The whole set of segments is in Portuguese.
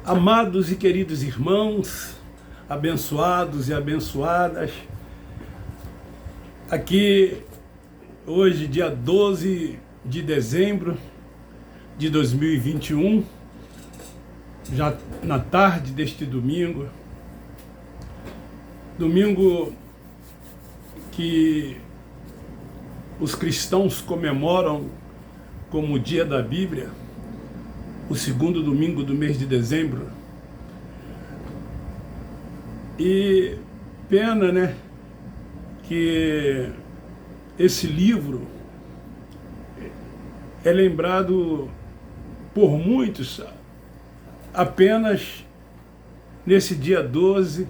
Amados e queridos irmãos, abençoados e abençoadas, aqui hoje, dia 12 de dezembro de 2021, já na tarde deste domingo que os cristãos comemoram como o dia da Bíblia, o segundo domingo do mês de dezembro. E pena, né, que esse livro é lembrado por muitos apenas nesse dia 12,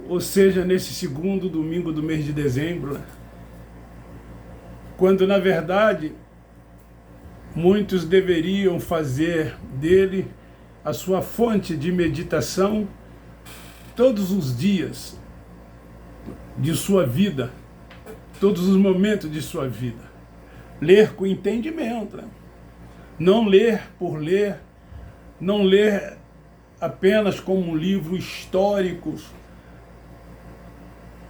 ou seja, nesse segundo domingo do mês de dezembro, quando na verdade muitos deveriam fazer dele a sua fonte de meditação todos os dias de sua vida, todos os momentos de sua vida. Ler com entendimento, né? Não ler por ler, não ler apenas como um livro histórico,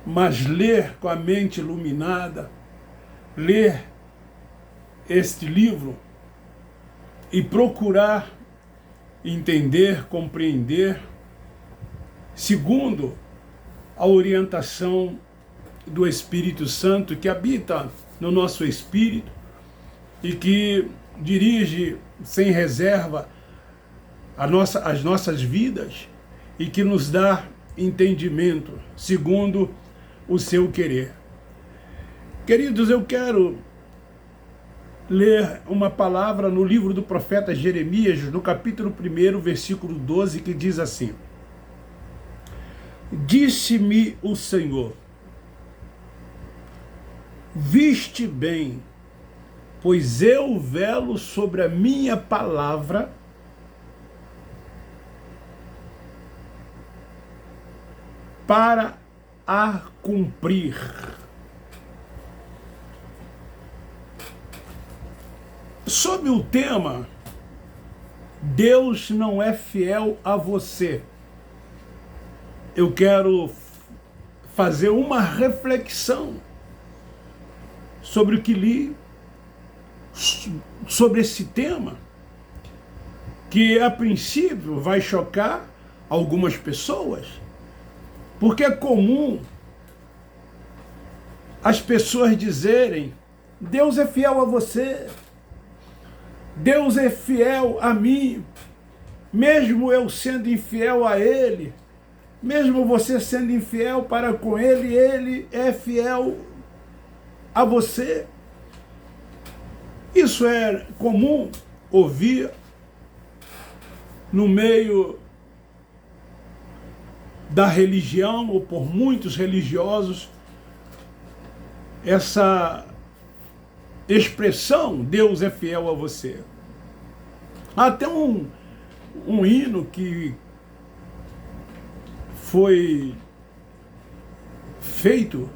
mas ler com a mente iluminada, ler este livro e procurar entender, compreender, segundo a orientação do Espírito Santo que habita no nosso espírito e que dirige sem reserva as nossas vidas e que nos dá entendimento segundo o seu querer. Queridos, eu quero ler uma palavra no livro do profeta Jeremias, no capítulo 1, versículo 12, que diz assim: Disse-me o Senhor, viste bem, pois eu velo sobre a minha palavra para a cumprir. Sobre o tema, Deus não é fiel a você, eu quero fazer uma reflexão sobre o que li, sobre esse tema, que a princípio vai chocar algumas pessoas, porque é comum as pessoas dizerem: Deus é fiel a você, Deus é fiel a mim, mesmo eu sendo infiel a Ele, mesmo você sendo infiel para com Ele, Ele é fiel a você. Isso é comum ouvir no meio da religião, ou por muitos religiosos, essa expressão, Deus é fiel a você. Há até um hino que foi feito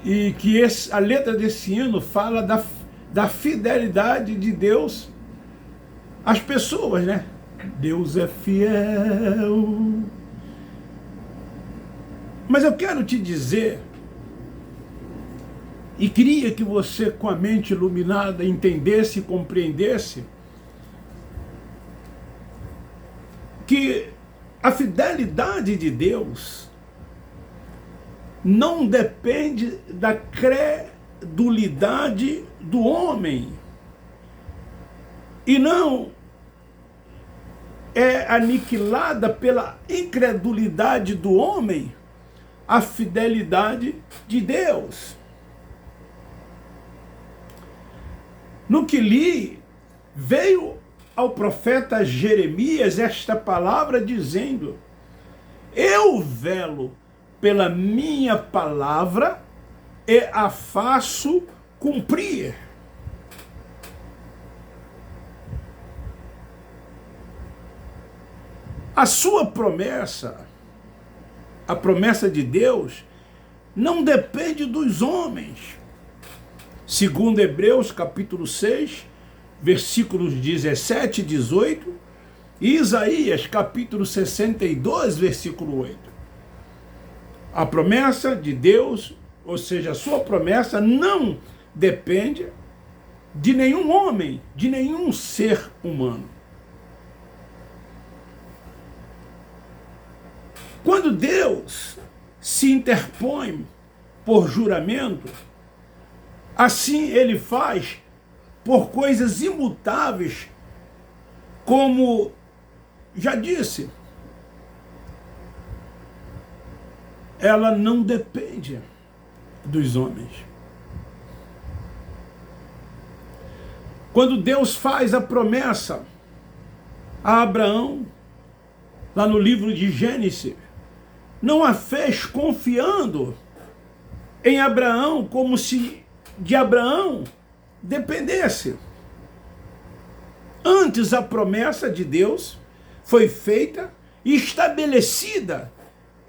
e que a letra desse hino fala da fidelidade de Deus às pessoas, né? Deus é fiel. Mas eu quero te dizer, e queria que você, com a mente iluminada, entendesse e compreendesse, que a fidelidade de Deus não depende da credulidade do homem, e não é aniquilada pela incredulidade do homem a fidelidade de Deus. No que li, veio ao profeta Jeremias esta palavra dizendo: eu velo pela minha palavra e a faço cumprir. A sua promessa, a promessa de Deus, não depende dos homens. Segundo Hebreus capítulo 6, versículos 17 e 18, Isaías capítulo 62, versículo 8. A promessa de Deus, ou seja, a sua promessa não depende de nenhum homem, de nenhum ser humano. Quando Deus se interpõe por juramento, assim ele faz por coisas imutáveis, como já disse, ela não depende dos homens. Quando Deus faz a promessa a Abraão, lá no livro de Gênesis, não a fez confiando em Abraão, como se de Abraão dependesse. Antes, a promessa de Deus foi feita e estabelecida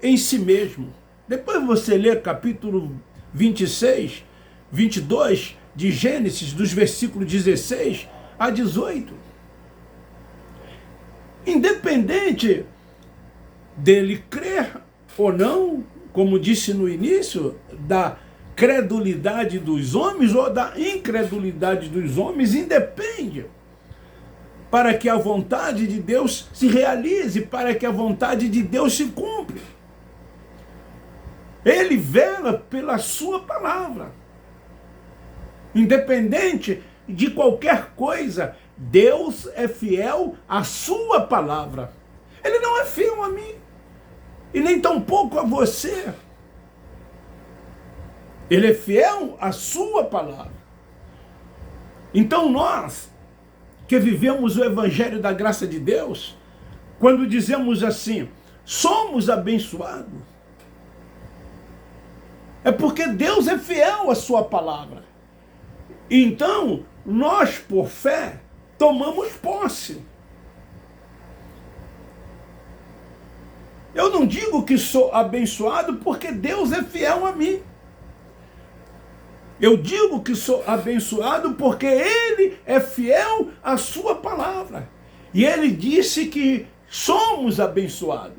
em si mesmo. Depois você lê capítulo 26, 22 de Gênesis, dos versículos 16 a 18. Independente dele crer ou não, como disse no início, da credulidade dos homens ou da incredulidade dos homens, independe, para que a vontade de Deus se realize, para que a vontade de Deus se cumpra. Ele vela pela sua palavra. Independente de qualquer coisa, Deus é fiel à sua palavra. Ele não é fiel a mim, e nem tampouco a você. Ele é fiel à sua palavra. Então nós, que vivemos o evangelho da graça de Deus, quando dizemos assim, somos abençoados, é porque Deus é fiel à sua palavra. Então, nós, por fé, tomamos posse. Eu não digo que sou abençoado porque Deus é fiel a mim. Eu digo que sou abençoado porque Ele é fiel à sua palavra. E Ele disse que somos abençoados.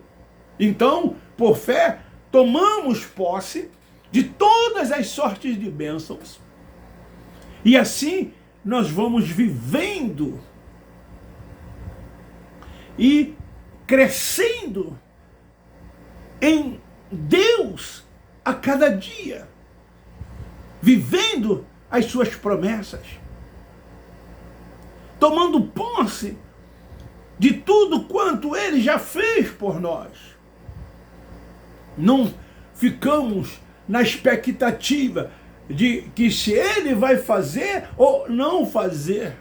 Então, por fé, tomamos posse de todas as sortes de bênçãos. E assim, nós vamos vivendo e crescendo em Deus a cada dia, vivendo as suas promessas, tomando posse de tudo quanto Ele já fez por nós. Não ficamos na expectativa de que se Ele vai fazer ou não fazer.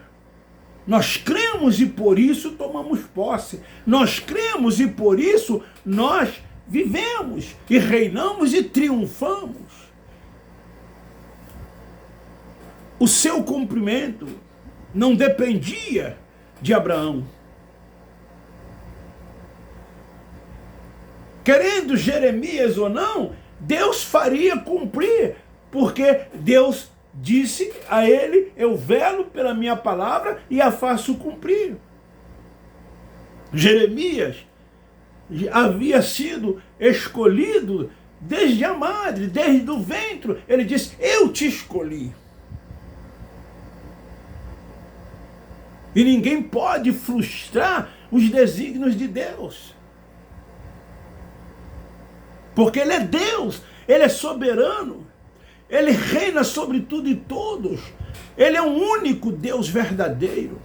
Nós cremos e por isso tomamos posse. Nós cremos e por isso nós vivemos e reinamos e triunfamos. O seu cumprimento não dependia de Abraão. Querendo Jeremias ou não, Deus faria cumprir, porque Deus disse a ele, eu velo pela minha palavra e a faço cumprir. Jeremias havia sido escolhido desde a madre, desde o ventre. Ele disse, eu te escolhi. E ninguém pode frustrar os desígnios de Deus. Porque Ele é Deus, Ele é soberano, Ele reina sobre tudo e todos. Ele é o único Deus verdadeiro.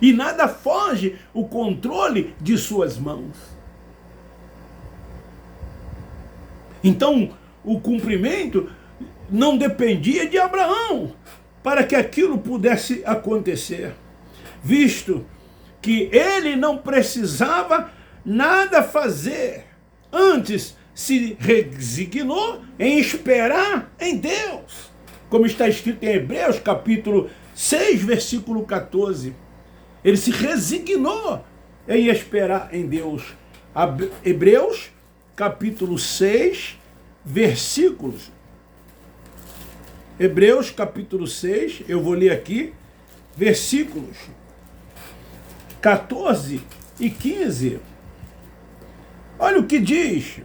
E nada foge o controle de suas mãos. Então, o cumprimento não dependia de Abraão para que aquilo pudesse acontecer, visto que ele não precisava nada fazer, antes se resignou em esperar em Deus, como está escrito em Hebreus capítulo 6, versículo 14. Ele se resignou em esperar em Deus. Hebreus capítulo 6, versículos. Hebreus capítulo 6, eu vou ler aqui, versículos 14 e 15. Olha o que diz.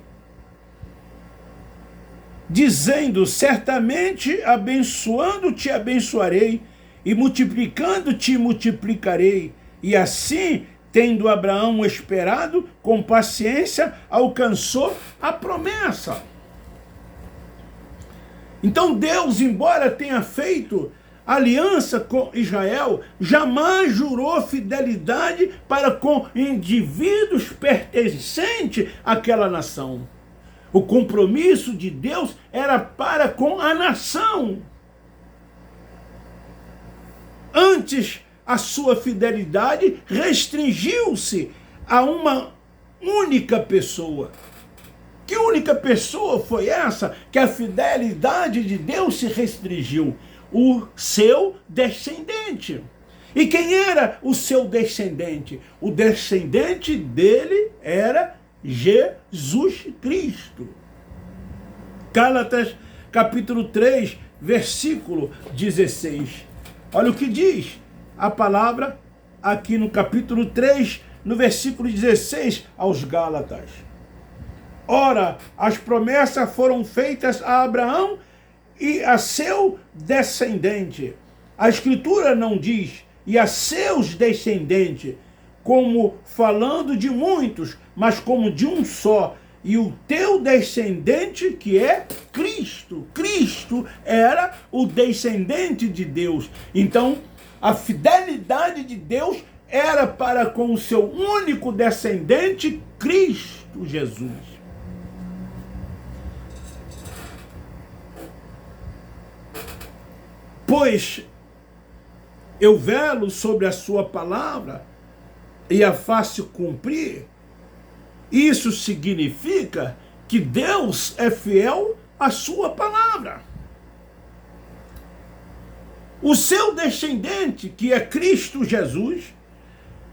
Dizendo, certamente abençoando-te abençoarei, e multiplicando-te multiplicarei. E assim, tendo Abraão esperado, com paciência, alcançou a promessa. Então Deus, embora tenha feito aliança com Israel, jamais jurou fidelidade para com indivíduos pertencentes àquela nação. O compromisso de Deus era para com a nação. Antes, a sua fidelidade restringiu-se a uma única pessoa. Que única pessoa foi essa que a fidelidade de Deus se restringiu? O seu descendente. E quem era o seu descendente? O descendente dele era Jesus Cristo. Gálatas capítulo 3, versículo 16. Olha o que diz a palavra aqui no capítulo 3, no versículo 16 aos Gálatas. Ora, as promessas foram feitas a Abraão e a seu descendente. A Escritura não diz, e a seus descendentes, como falando de muitos, mas como de um só. E o teu descendente, que é Cristo. Cristo era o descendente de Deus. Então, a fidelidade de Deus era para com o seu único descendente, Cristo Jesus. Pois eu velo sobre a sua palavra e a faço cumprir. Isso significa que Deus é fiel à sua palavra. O seu descendente, que é Cristo Jesus,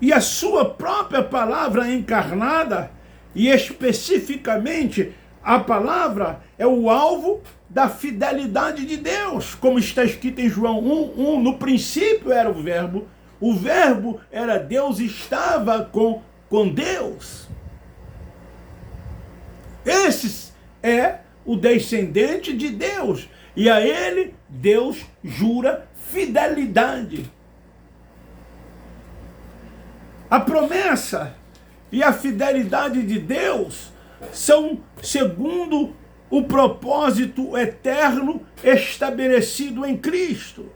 e a sua própria palavra encarnada, e especificamente a palavra é o alvo da fidelidade de Deus, como está escrito em João 1:1, no princípio era o verbo era Deus, estava com Deus. Esse é o descendente de Deus, e a ele Deus jura fidelidade. A promessa e a fidelidade de Deus são segundo o propósito eterno estabelecido em Cristo,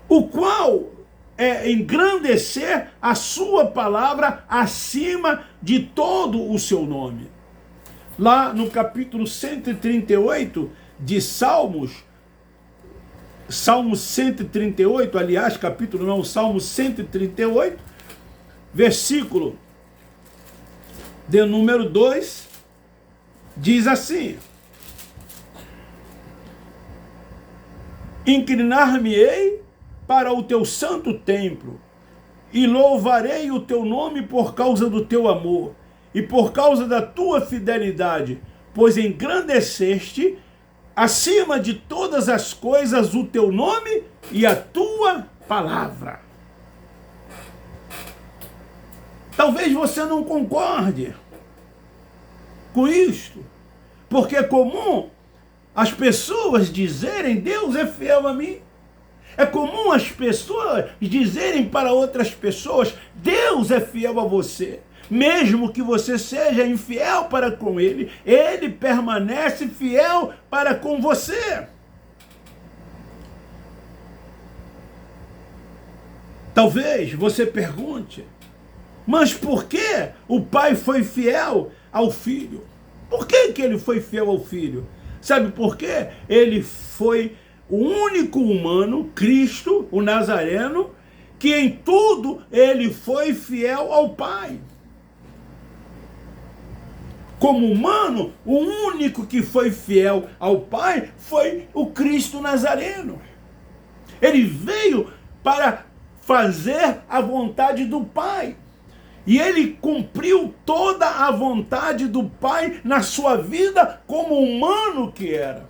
o qual é engrandecer a sua palavra acima de todo o seu nome. Lá no capítulo 138 de Salmo 138, aliás, capítulo não, Salmo 138, versículo de número 2, diz assim: inclinar-me-ei para o teu santo templo, e louvarei o teu nome por causa do teu amor, e por causa da tua fidelidade, pois engrandeceste acima de todas as coisas o teu nome e a tua palavra. Talvez você não concorde com isto, porque é comum as pessoas dizerem: Deus é fiel a mim. É comum as pessoas dizerem para outras pessoas: Deus é fiel a você. Mesmo que você seja infiel para com ele, ele permanece fiel para com você. Talvez você pergunte: mas por que o pai foi fiel ao filho? Por que ele foi fiel ao filho? Sabe por quê? Ele foi o único humano, Cristo, o Nazareno, que em tudo ele foi fiel ao Pai. Como humano, o único que foi fiel ao Pai foi o Cristo Nazareno. Ele veio para fazer a vontade do Pai. E ele cumpriu toda a vontade do Pai na sua vida como humano que era.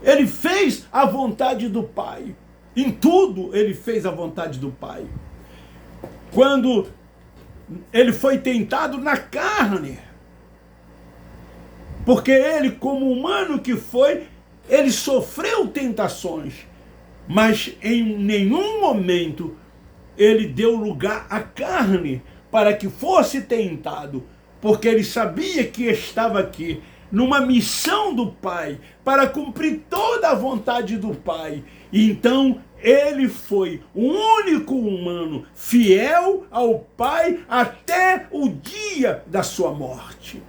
Ele fez a vontade do Pai. Em tudo ele fez a vontade do Pai. Quando ele foi tentado na carne. Porque ele, como humano que foi, ele sofreu tentações. Mas em nenhum momento ele deu lugar à carne para que fosse tentado. Porque ele sabia que estava aqui numa missão do Pai, para cumprir toda a vontade do Pai. E então ele foi o único humano fiel ao Pai até o dia da sua morte.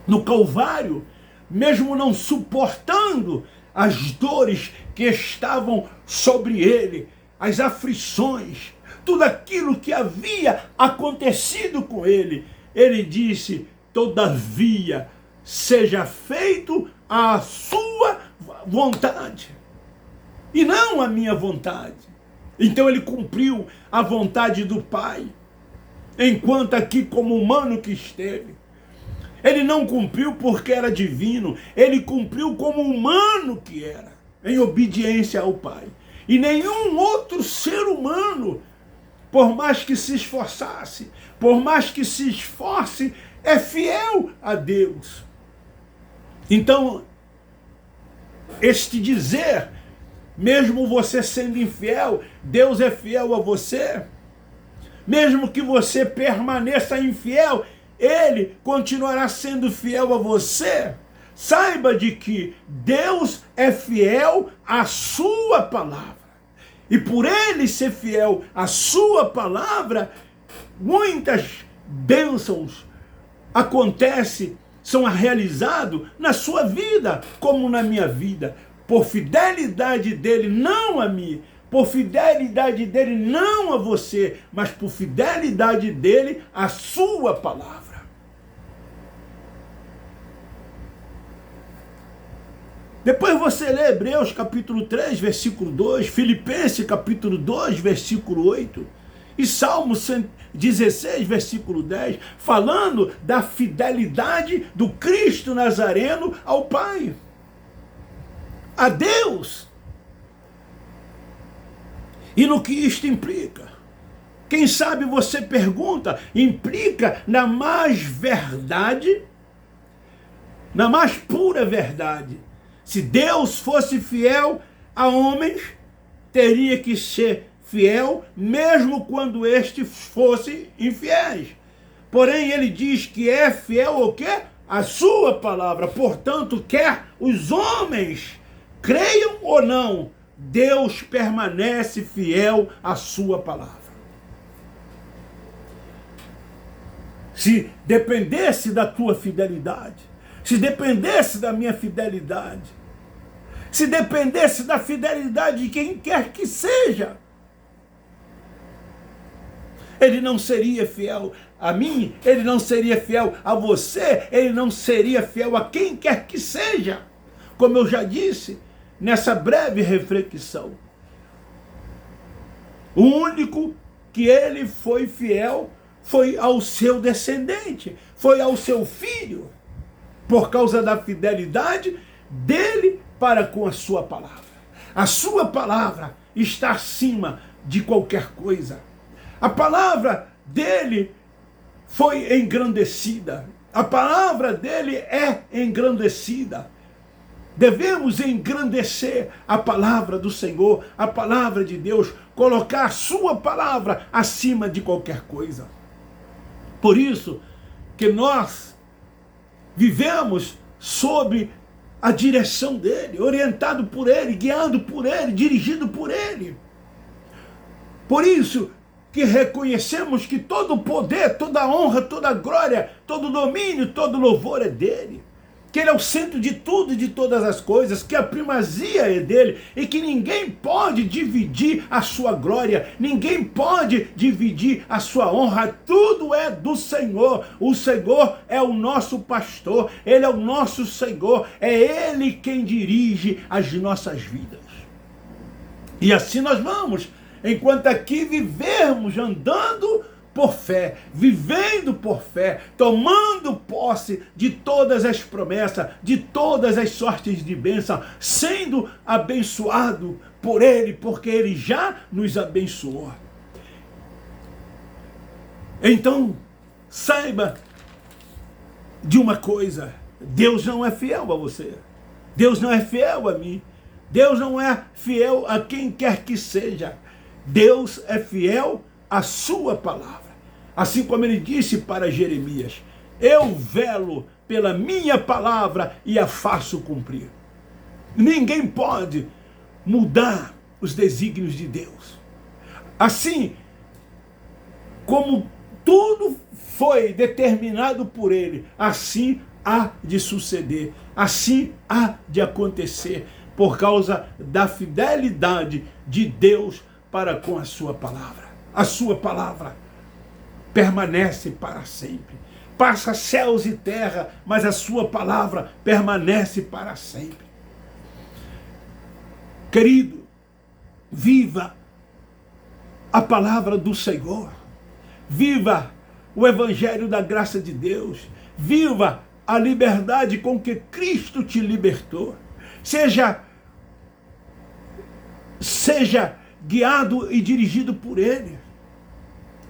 No Calvário, mesmo não suportando as dores que estavam sobre ele, as aflições, tudo aquilo que havia acontecido com ele, ele disse: todavia, seja feito a sua vontade, e não a minha vontade. Então ele cumpriu a vontade do Pai, enquanto aqui como humano que esteve. Ele não cumpriu porque era divino, ele cumpriu como humano que era, em obediência ao Pai. E nenhum outro ser humano, por mais que se esforçasse, por mais que se esforce, é fiel a Deus. Então, este dizer, mesmo você sendo infiel, Deus é fiel a você. Mesmo que você permaneça infiel, Ele continuará sendo fiel a você. Saiba de que Deus é fiel à sua palavra. E por Ele ser fiel à sua palavra, muitas bênçãos acontecem, são realizados na sua vida, como na minha vida. Por fidelidade dele, não a mim. Por fidelidade dele, não a você, mas por fidelidade dele, à sua palavra. Depois você lê Hebreus capítulo 3, versículo 2, Filipenses capítulo 2, versículo 8, e Salmo 16, versículo 10, falando da fidelidade do Cristo Nazareno ao Pai, a Deus. E no que isto implica? Quem sabe você pergunta, implica na mais verdade, na mais pura verdade. Se Deus fosse fiel a homens, teria que ser fiel mesmo quando estes fossem infiéis. Porém, ele diz que é fiel ao quê? A sua palavra. Portanto, quer os homens creiam ou não, Deus permanece fiel à sua palavra. Se dependesse da tua fidelidade, se dependesse da minha fidelidade, se dependesse da fidelidade de quem quer que seja, ele não seria fiel a mim, ele não seria fiel a você, ele não seria fiel a quem quer que seja. Como eu já disse nessa breve reflexão, o único que ele foi fiel foi ao seu descendente, foi ao seu filho, por causa da fidelidade dele para com a sua palavra. A sua palavra está acima de qualquer coisa. A palavra dele foi engrandecida. A palavra dele é engrandecida. Devemos engrandecer a palavra do Senhor, a palavra de Deus, colocar a sua palavra acima de qualquer coisa. Por isso que nós vivemos sob a direção dele, orientado por ele, guiado por ele, dirigido por ele. Por isso que reconhecemos que todo o poder, toda a honra, toda a glória, todo o domínio, todo o louvor é dele. Que ele é o centro de tudo e de todas as coisas, que a primazia é dele e que ninguém pode dividir a sua glória, ninguém pode dividir a sua honra, tudo é do Senhor. O Senhor é o nosso pastor, ele é o nosso Senhor, é ele quem dirige as nossas vidas. E assim nós vamos, enquanto aqui vivermos andando por fé, vivendo por fé, tomando posse de todas as promessas, de todas as sortes de bênção, sendo abençoado por ele, porque ele já nos abençoou. Então, saiba de uma coisa: Deus não é fiel a você. Deus não é fiel a mim. Deus não é fiel a quem quer que seja. Deus é fiel à sua palavra. Assim como ele disse para Jeremias: eu velo pela minha palavra e a faço cumprir. Ninguém pode mudar os desígnios de Deus. Assim como tudo foi determinado por ele, assim há de suceder, assim há de acontecer, por causa da fidelidade de Deus para com a sua palavra. A sua palavra permanece para sempre. Passa céus e terra, mas a sua palavra permanece para sempre. Querido, viva a palavra do Senhor. Viva o evangelho da graça de Deus. Viva a liberdade com que Cristo te libertou. Seja guiado e dirigido por Ele.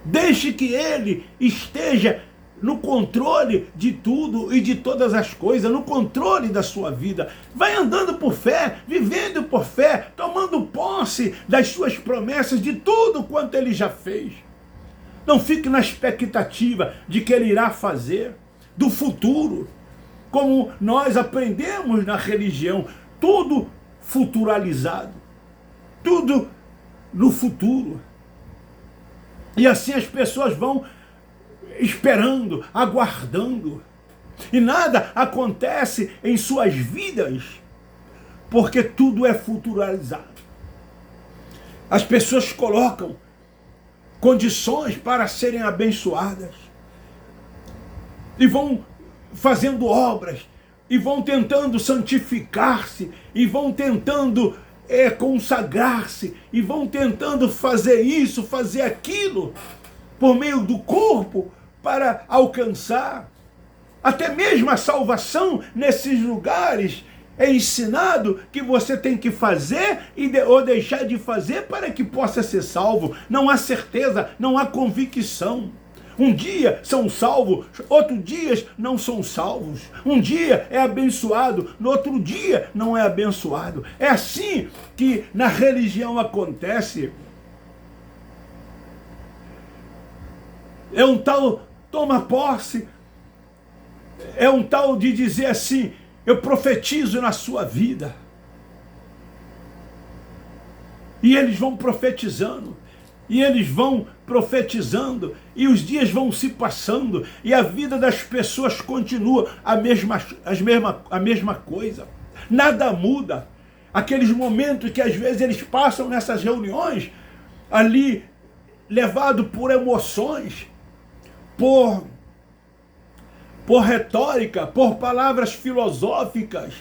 Deixe que Ele esteja no controle de tudo e de todas as coisas, no controle da sua vida. Vai andando por fé, vivendo por fé, tomando posse das suas promessas, de tudo quanto Ele já fez. Não fique na expectativa de que Ele irá fazer, do futuro. Como nós aprendemos na religião, tudo futuralizado, tudo no futuro. E assim as pessoas vão esperando, aguardando. E nada acontece em suas vidas, porque tudo é futuralizado. As pessoas colocam condições para serem abençoadas. E vão fazendo obras, e vão tentando santificar-se, e vão tentando consagrar-se, e vão tentando fazer isso, fazer aquilo, por meio do corpo, para alcançar até mesmo a salvação. Nesses lugares é ensinado que você tem que fazer ou deixar de fazer para que possa ser salvo. Não há certeza, não há convicção. Um dia são salvos, outro dia não são salvos. Um dia é abençoado, no outro dia não é abençoado. É assim que na religião acontece. É um tal toma posse, é um tal de dizer assim: eu profetizo na sua vida. E eles vão profetizando, e eles vão profetizando, e os dias vão se passando, e a vida das pessoas continua a mesma coisa. Nada muda. Aqueles momentos que às vezes eles passam nessas reuniões, ali, levado por emoções, por retórica, por palavras filosóficas.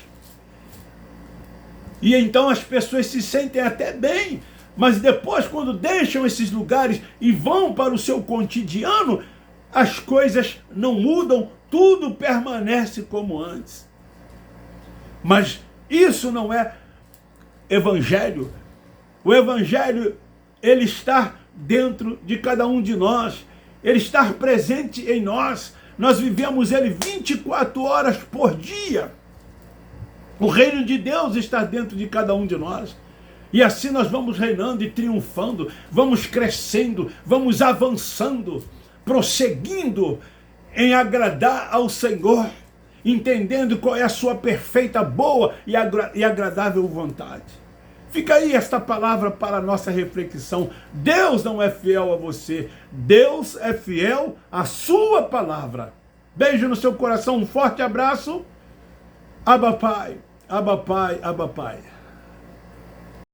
E então as pessoas se sentem até bem, mas depois, quando deixam esses lugares e vão para o seu cotidiano, as coisas não mudam, tudo permanece como antes. Mas isso não é evangelho. O evangelho, ele está dentro de cada um de nós. Ele está presente em nós. Nós vivemos ele 24 horas por dia. O reino de Deus está dentro de cada um de nós. E assim nós vamos reinando e triunfando, vamos crescendo, vamos avançando, prosseguindo em agradar ao Senhor, entendendo qual é a sua perfeita, boa e agradável vontade. Fica aí esta palavra para a nossa reflexão. Deus não é fiel a você, Deus é fiel à sua palavra. Beijo no seu coração, um forte abraço. Abba Pai, Abba Pai, Abba Pai.